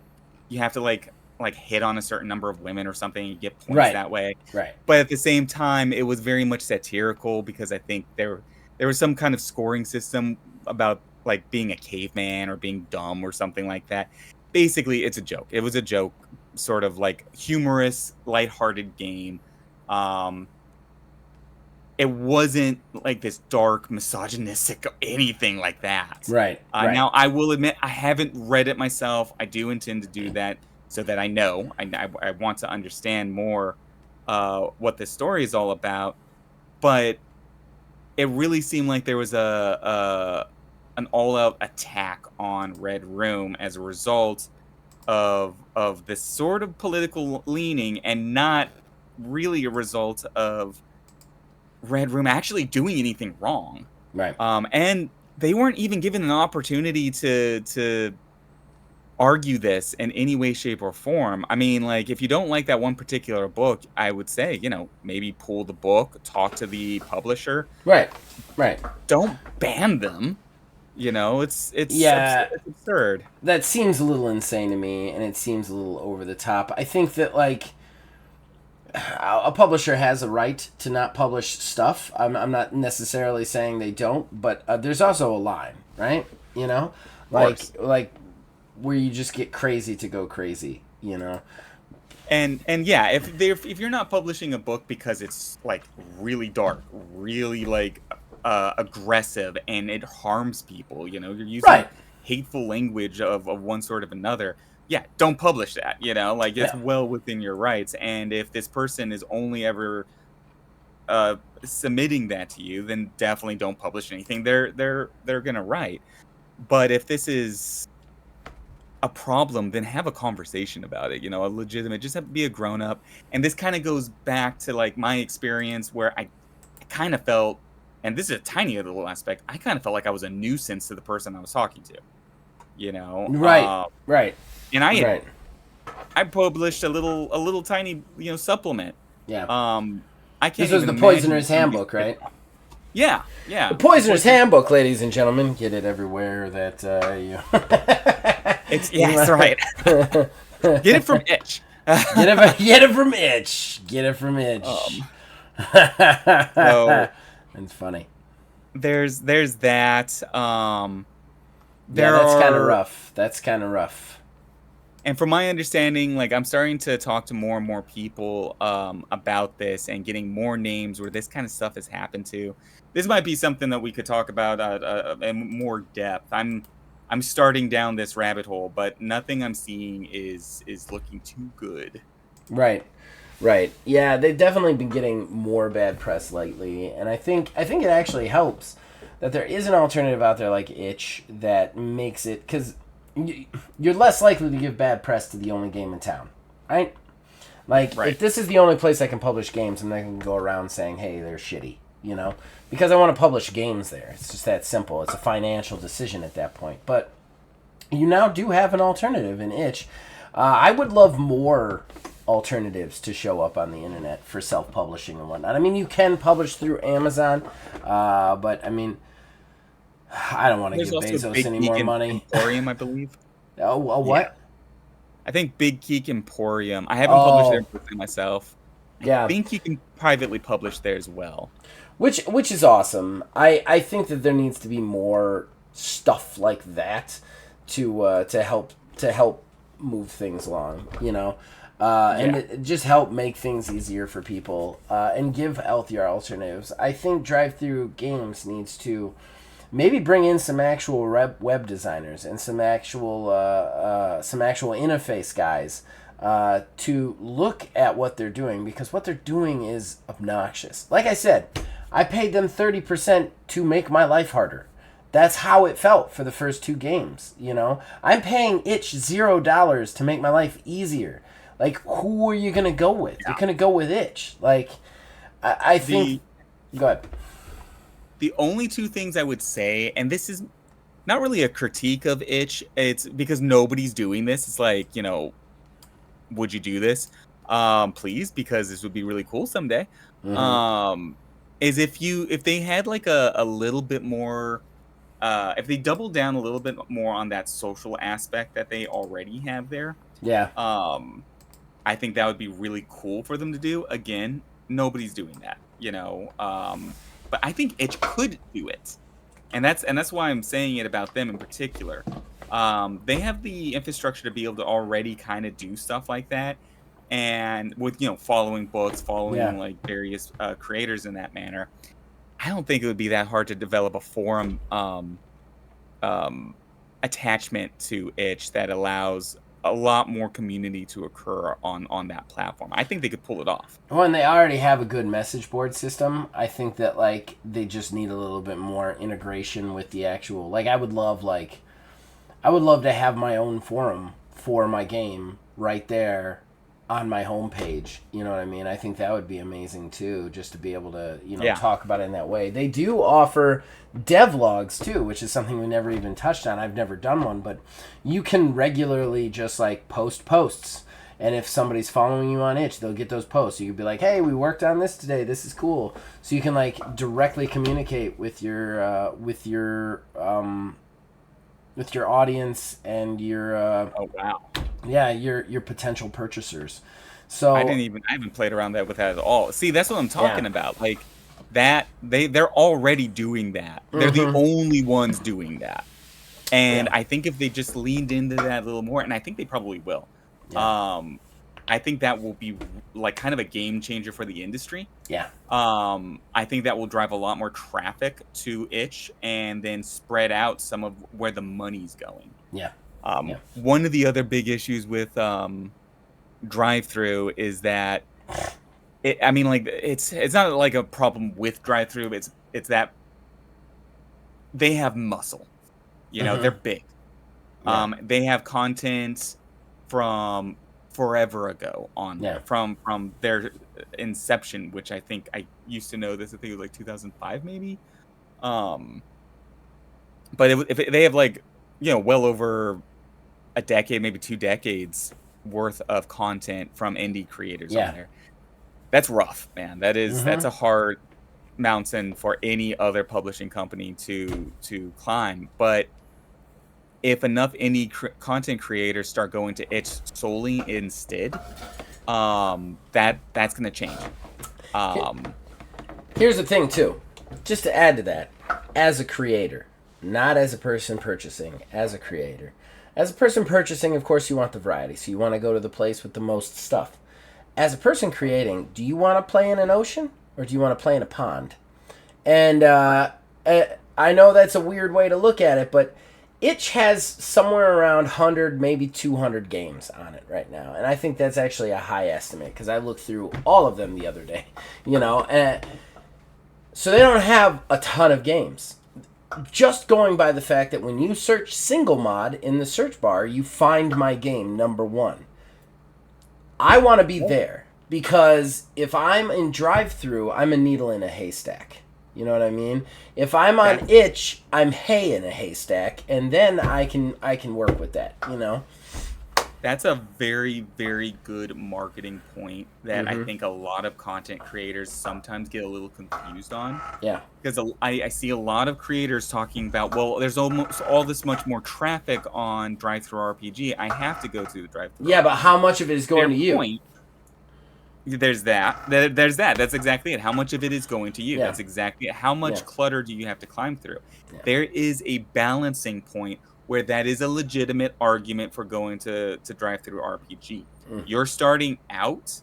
you have to like hit on a certain number of women or something, you get points Right. that way. Right. But at the same time, it was very much satirical because I think there was some kind of scoring system about like being a caveman or being dumb or something like that. Basically, it's a joke. It was a joke, sort of like humorous, lighthearted game. Um, it wasn't like this dark, misogynistic, anything like that. Right. Right. Now, I will admit, I haven't read it myself. I do intend to do that so that I know. I want to understand more what this story is all about. But it really seemed like there was an all-out attack on Red Room as a result of this sort of political leaning, and not really a result of Red Room actually doing anything wrong. Right. And they weren't even given an opportunity to argue this in any way, shape, or form. I mean, like, if you don't like that one particular book, I would say, maybe pull the book, talk to the publisher. Right. Right. Don't ban them. Yeah, It's absurd. that seems a little insane to me, and it seems a little over the top. I think that like a publisher has a right to not publish stuff. I'm not necessarily saying they don't, but there's also a line, right? You know, Of course. like where you just get crazy to go crazy. You know, And yeah, if you're not publishing a book because it's like really dark, really like aggressive, and it harms people, you're using right? hateful language of one sort of another. Yeah, don't publish that. Like it's Yeah, well within your rights. And if this person is only ever submitting that to you, then definitely don't publish anything they're gonna write. But if this is a problem, then have a conversation about it. A legitimate, just have to be a grown up. And this kind of goes back to like my experience where I kind of felt, and this is a tiny little aspect, I kind of felt like I was a nuisance to the person I was talking to. You know, right, right, and right. I published a little tiny supplement. Yeah. I can't This was even the imagine Poisoner's somebody's- Handbook, right? Yeah, yeah. The Poisoner's Handbook, ladies and gentlemen. Get it everywhere that you. That's right. Get it from Itch. Get it from Itch. Get it from Itch. So It's funny. there's that. Yeah, that's kind of rough. That's kind of rough. And from my understanding, like I'm starting to talk to more and more people about this and getting more names where this kind of stuff has happened to. This might be something that we could talk about in more depth. I'm starting down this rabbit hole, but nothing I'm seeing is looking too good. Right. Right. Yeah, they've definitely been getting more bad press lately, and I think it actually helps that there is an alternative out there like Itch that makes it, because you're less likely to give bad press to the only game in town, right? Like, Right. if this is the only place I can publish games, I'm not going to go around saying, hey, they're shitty, Because I want to publish games there. It's just that simple. It's a financial decision at that point. But you now do have an alternative in Itch. I would love more alternatives to show up on the internet for self-publishing and whatnot. I mean, you can publish through Amazon, but I mean, I don't want to There's give also Bezos Big any Geek more money. Emporium, I believe. Oh, what? I think Big Geek Emporium. I haven't published there personally myself. Yeah. I think you can privately publish there as well. Which is awesome. I think that there needs to be more stuff like that to help move things along, and just help make things easier for people and give healthier alternatives. I think Drive-Thru Games needs to maybe bring in some actual web designers and some actual interface guys to look at what they're doing, because what they're doing is obnoxious. Like I said, I paid them 30% to make my life harder. That's how it felt for the first two games. I'm paying itch $0 to make my life easier. Like, who are you gonna go with? You're Yeah. gonna go with itch. Like, I think. The Go ahead. the only two things I would say, and this is not really a critique of itch, it's because nobody's doing this. It's like, would you do this? Please, because this would be really cool someday. Mm-hmm. Um, is if they had like a little bit more, if they doubled down a little bit more on that social aspect that they already have there, Yeah. um, I think that would be really cool for them to do. Again, nobody's doing that, but I think Itch could do it, and that's why I'm saying it about them in particular. They have the infrastructure to be able to already kind of do stuff like that, and with following books, Yeah. following like various creators in that manner. I don't think it would be that hard to develop a forum um, attachment to Itch that allows a lot more community to occur on that platform. I think they could pull it off. Well, and they already have a good message board system. I think that like they just need a little bit more integration with the actual. I would love to have my own forum for my game right there on my homepage. You know what I mean? I think that would be amazing too, just to be able to Yeah, talk about it in that way. They do offer devlogs too, which is something we never even touched on. I've never done one, but you can regularly just like post posts. And if somebody's following you on itch, they'll get those posts. You could be like, "Hey, we worked on this today. This is cool." So you can like directly communicate with your audience and your oh wow. yeah, your potential purchasers. I So didn't even I haven't played around that with that at all. See, that's what I'm yeah. talking about. Like that they're already doing that. They're the Mm-hmm. only ones doing that. And Yeah. I think if they just leaned into that a little more, and I think they probably will. Yeah. Um, I think that will be like kind of a game changer for the industry. Yeah. I think that will drive a lot more traffic to Itch and then spread out some of where the money's going. Yeah. Yeah. One of the other big issues with drive-through is that I mean, like it's not like a problem with drive-through. It's that they have muscle. They're Mm-hmm. big. Yeah. They have content from forever ago on Yeah. there, from their inception, which I think I used to know this. I think it was like 2005, maybe. Um, but if they have like well over a decade, maybe 2 decades worth of content from indie creators on Yeah. there, that's rough, man. That's Mm-hmm. a hard mountain for any other publishing company to climb. But if enough indie content creators start going to Itch solely instead, that's gonna change. Um, Here's the thing too, just to add to that, as a creator, not as a person purchasing, as a creator. As a person purchasing, of course, you want the variety, so you want to go to the place with the most stuff. As a person creating, do you want to play in an ocean or do you want to play in a pond? And I know that's a weird way to look at it, but Itch has somewhere around 100, maybe 200 games on it right now. And I think that's actually a high estimate because I looked through all of them the other day. So they don't have a ton of games. Just going by the fact that when you search single mod in the search bar, you find my game number one. I want to be there because if I'm in drive through, I'm a needle in a haystack. You know what I mean? If I'm on that's itch, I'm hay in a haystack, and then I can work with that. that's a very, very good marketing point that I Mm-hmm. think a lot of content creators sometimes get a little confused on. Yeah. Because I see a lot of creators talking about, well, there's almost all this much more traffic on Drive-Thru RPG. I have to go to the Drive-Thru Yeah, but how RPG. much of it is going Their to you? point, there's that. There's that. That's exactly it. How much of it is going to you? Yeah. That's exactly it. How Yeah. much clutter do you have to climb through? Yeah. There is a balancing point where that is a legitimate argument for going to Drive-Thru RPG. Mm. You're starting out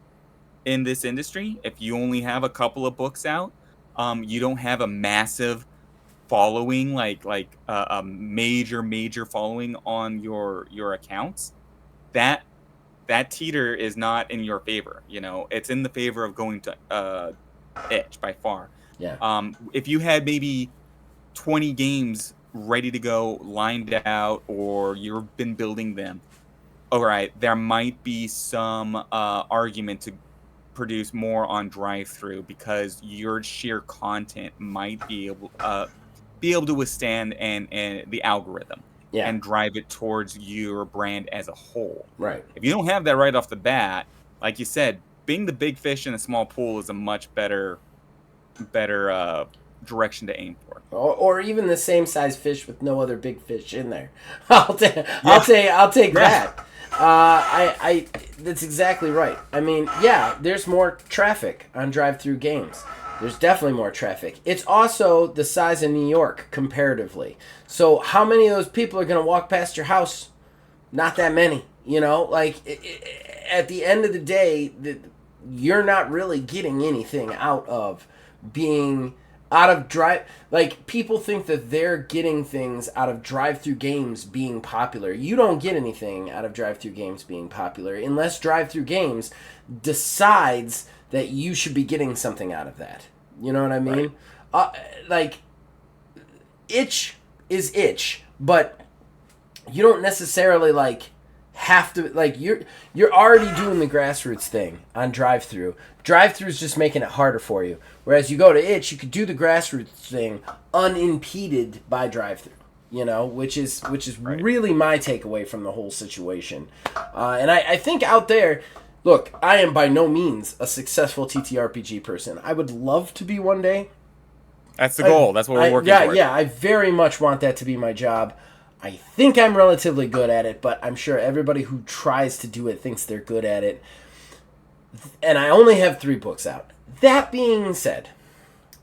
in this industry. If you only have a couple of books out, you don't have a massive following, like a major following on your accounts. That that teeter is not in your favor. It's in the favor of going to itch by far. Yeah. If you had maybe 20 games ready to go, lined out, or you've been building them, all right, there might be some argument to produce more on drive through because your sheer content might be able to withstand and the algorithm Yeah. and drive it towards your brand as a whole. Right. If you don't have that right off the bat, like you said, being the big fish in a small pool is a much better direction to aim for. Or even the same size fish with no other big fish in there. Yeah, I'll take yeah, that. I that's exactly right. I mean, yeah, there's more traffic on drive-through games. There's definitely more traffic. It's also the size of New York comparatively. So how many of those people are going to walk past your house? Not that many. Like at the end of the day, you're not really getting anything out of being out of drive. Like people think that they're getting things out of drive-through games being popular. You don't get anything out of drive-through games being popular unless drive-through games decides that you should be getting something out of that. You know what I right. mean? Like itch is itch, but you don't necessarily like have to like you're already doing the grassroots thing on drive through. Drive through is just making it harder for you. Whereas you go to itch, you could do the grassroots thing unimpeded by drive through. Which is Right. really my takeaway from the whole situation. And I think out there, look, I am by no means a successful TTRPG person. I would love to be one day. That's the goal. That's what we're working Yeah, towards. yeah, I very much want that to be my job. I think I'm relatively good at it, but I'm sure everybody who tries to do it thinks they're good at it. And I only have 3 books out. That being said,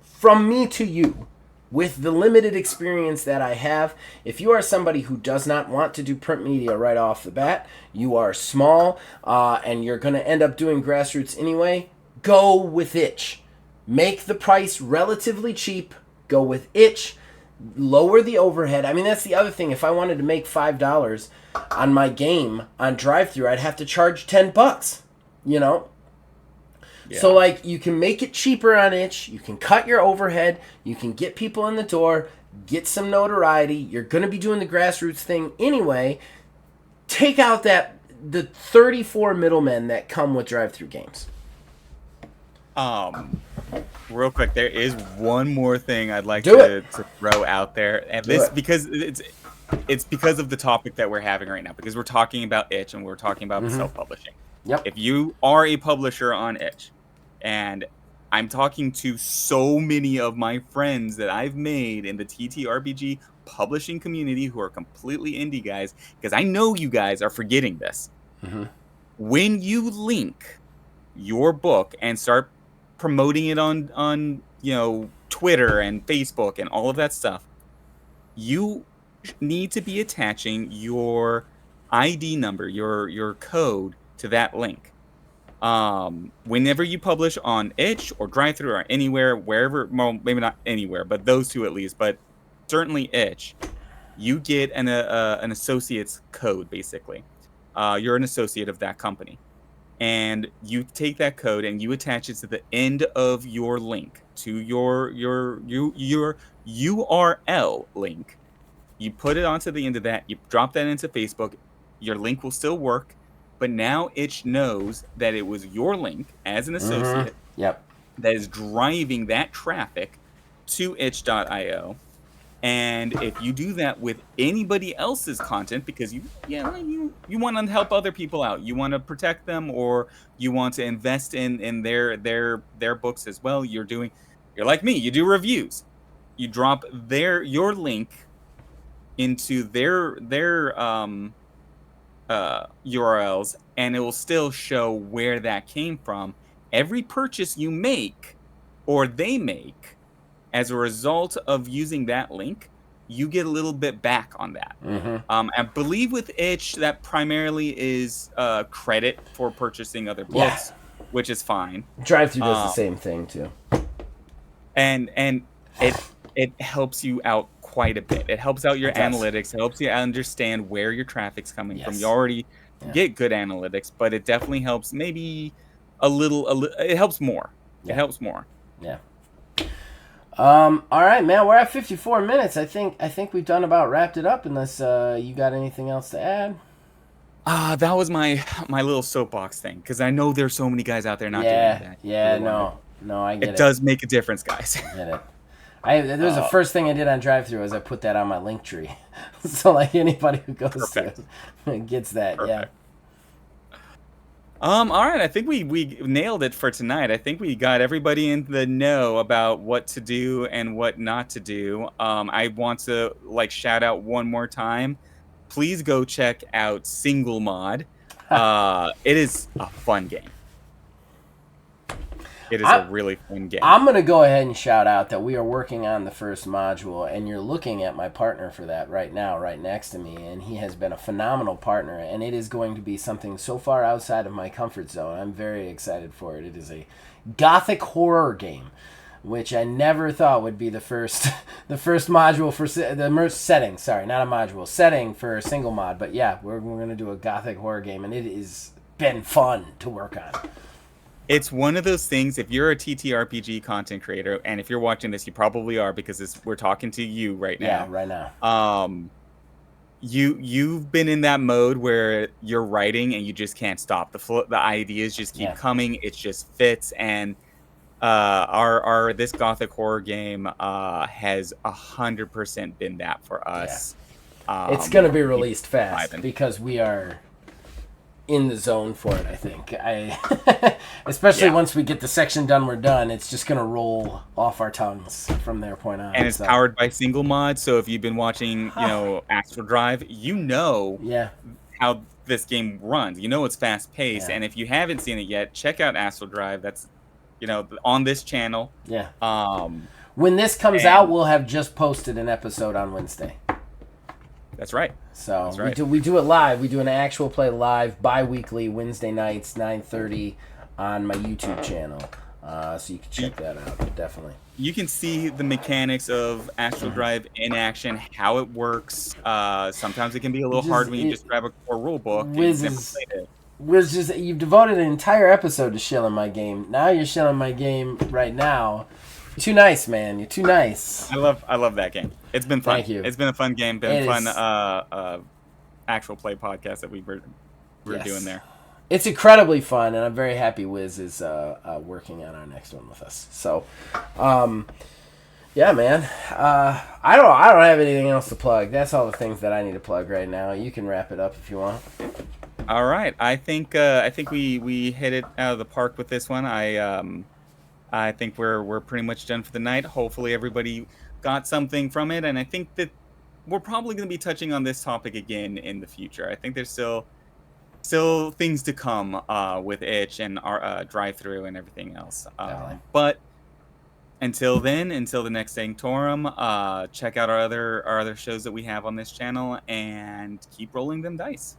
from me to you, with the limited experience that I have, if you are somebody who does not want to do print media right off the bat, you are small, and you're going to end up doing grassroots anyway, go with itch. Make the price relatively cheap. Go with itch. Lower the overhead. I mean, that's the other thing. If I wanted to make $5 on my game on drive-through, I'd have to charge $10. You know. So Yeah. like you can make it cheaper on itch. You can cut your overhead. You can get people in the door. Get some notoriety. You're gonna be doing the grassroots thing anyway. Take out the 34 middlemen that come with drive-through games. Um, Real quick, there is one more thing I'd like Do it. to throw out there, and Do this it. because it's because of the topic that we're having right now, because we're talking about itch and we're talking about self-publishing. Yep. If you are a publisher on itch, and I'm talking to so many of my friends that I've made in the TTRPG publishing community who are completely indie guys, because I know you guys are forgetting this. When you link your book and start promoting it on Twitter and Facebook and all of that stuff, you need to be attaching your ID number, your code to that link. Whenever you publish on itch or drive through or anywhere, wherever, well, maybe not anywhere, but those two at least, but certainly itch, you get an associate's code basically. You're an associate of that company, and you take that code and you attach it to the end of your link to your URL link. You put it onto the end of that. You drop that into Facebook. Your link will still work, but now itch knows that it was your link as an associate Yep. that is driving that traffic to itch.io. And if you do that with anybody else's content, because you want to help other people out, you want to protect them, or you want to invest in their books as well, you're like me, you do reviews. You drop your link into their URLs, and it will still show where that came from. Every purchase you make or they make as a result of using that link, you get a little bit back on that. I believe with itch that primarily is credit for purchasing other Yeah. books, which is fine. Drive-through does the same thing too. And it helps you out quite a bit. It helps out your It does. analytics. It helps you understand where your traffic's coming from. You Yes. already Yeah. get good analytics, but it definitely helps maybe it helps more. It Yeah. helps more. Yeah. All right, man. We're at 54 minutes. I think we've done about wrapped it up. Unless you got anything else to add. That was my little soapbox thing because I know there's so many guys out there not doing Yeah. it. I Yeah. really wanted No. No. I it get it. does make a difference, guys. I get it. That was the Uh, first thing I did on drive through. Was I put that on my link tree, so like anybody who goes to Perfect. it gets that. Yeah. Perfect. All right. I think we nailed it for tonight. I think we got everybody in the know about what to do and what not to do. I want to like shout out one more time. Please go check out Single Mod. It is a fun game. It is a I, really fun game. I'm gonna go ahead and shout out that we are working on the first module, and you're looking at my partner for that right now, right next to me, and he has been a phenomenal partner, and it is going to be something so far outside of my comfort zone. I'm very excited for it. It is a gothic horror game, which I never thought would be the first the first module for the setting. Sorry, not a module setting for a single mod, but yeah, we're gonna do a gothic horror game, and it has been fun to work on. It's one of those things, if you're a TTRPG content creator, and if you're watching this, you probably are because we're talking to you right Yeah, now. right now. You've been in that mode where you're writing and you just can't stop. The ideas just keep Yeah. coming. It just fits. And our this gothic horror game has 100% been that for Yeah. us. It's going to be Keep released fast vibing. because we are in the zone for it, I think. Especially Yeah. once we get the section done, we're done. It's just going to roll off our tongues from there point on. And it's so. powered by single mod. So if you've been watching, Astral Drive, you know Yeah. how this game runs. You know it's fast paced. Yeah. And if you haven't seen it yet, check out Astral Drive. That's on this channel. Yeah. Um, When this comes out, we'll have just posted an episode on Wednesday. That's right. So That's right. we do it live. We do an actual play live bi-weekly Wednesday nights 9:30 on my YouTube channel. So you can check that out, definitely. You can see the mechanics of Astral Drive in action, how it works. Sometimes it can be a little hard when you just grab a core rule book and you've never played it. Was just you've devoted an entire episode to shilling my game. Now you're shilling my game right now. You're too nice, man. You're too nice. I love that game. It's been fun. Thank you. It's been a fun game. Been It fun is. actual play podcast that we were Yes. doing there. It's incredibly fun, and I'm very happy Wiz is working on our next one with us. So, yeah, man. I don't have anything else to plug. That's all the things that I need to plug right now. You can wrap it up if you want. All right. I think we hit it out of the park with this one. I think we're pretty much done for the night. Hopefully everybody got something from it, and I think that we're probably going to be touching on this topic again in the future. I think there's still things to come with Itch and our drive through and everything else. But until then, until the next Sanctorum, check out our other shows that we have on this channel and keep rolling them dice.